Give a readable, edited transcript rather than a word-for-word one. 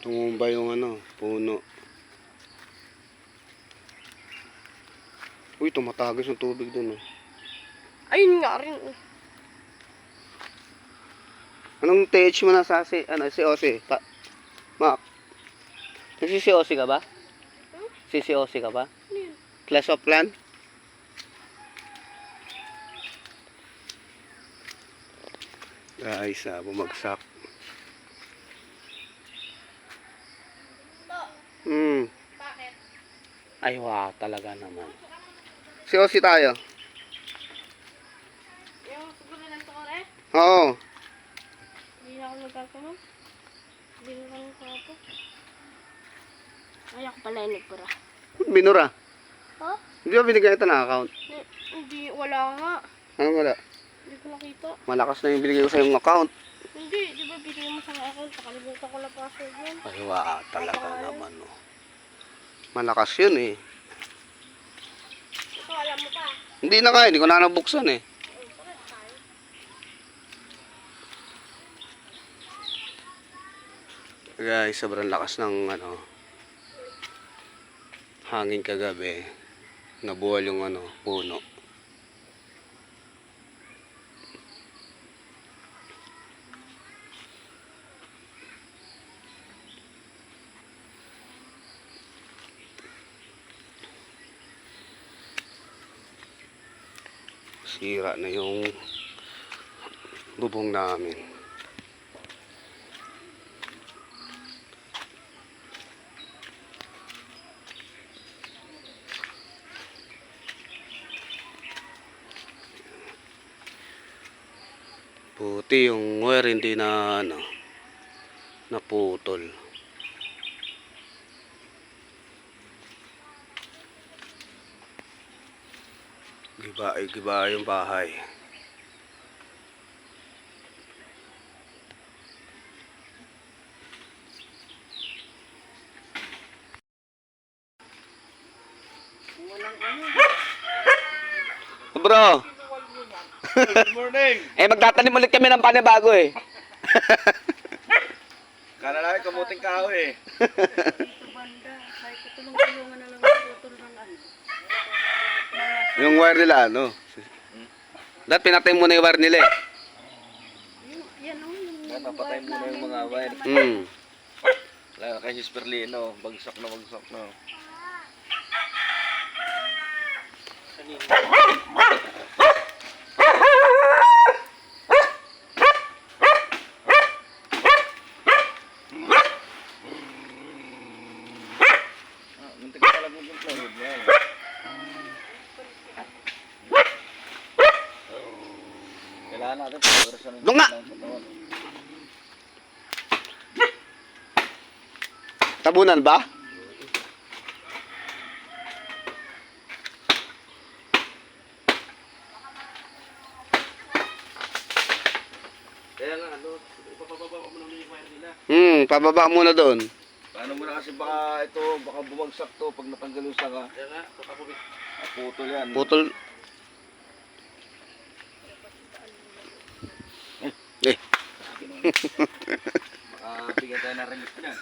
Tumumba yung puno. Uy, tumatagos yung tubig dun. Ayun nga rin. Anong TH mo na sa COC? Mac. Nagsi-COC ka ba? CCOC ka ba? Class of Clan? Guys, bumagsak. Bakit? Ay, wow, talaga naman. COC tayo. Yung siguro lang ito kore? Oo. Hindi na ako nagkakamang. Hindi na ako nagkakapo. Ay, ako pala yung nagpura. Binura. Ha? Hindi ba binigyan ito ng account? Hindi, wala nga. Ano wala? Hindi ko nakita. Malakas na yung binigay ko sa yung account. Hindi, di ba bigay mo sa akin? Nakalimutan ko lang password yun. Ay, wow, talaga naman. Malakas yun eh. Ito, alam mo pa. Hindi na kaya, hindi ko na nabuksan eh. Bakit tayo? Guys, sobrang lakas ng hangin kagabi. Nabuwal yung puno. Sira na yung bubong namin. Puti yung wire, hindi na naputol. Giba yung bahay. Bro. Good morning! Magtatanim ulit kami ng panibago eh. Kala namin kamuting kahoy eh. Dito banda. Kahit ko tulong-tulungan na lang putol ng Yung wire nila, Dahil pinatay mo na yung wire nila eh. Yan o, yung Napatay muna yung mga wire. Lalo kay Hisperlino, bagsak na. Muntik ka talaga yung plywood niya. Kailangan natin pagkarasan ng Doon nga! katawan. Tabunan ba? Kaya nga, ipapababa mo naman yung wire nila. Pababa muna doon. Paano mo na kasi baka bumagsak to pag natanggal yung sanga. Kaya nga, putol yan. Putol. Baka bigyan tayo ng relief niyan.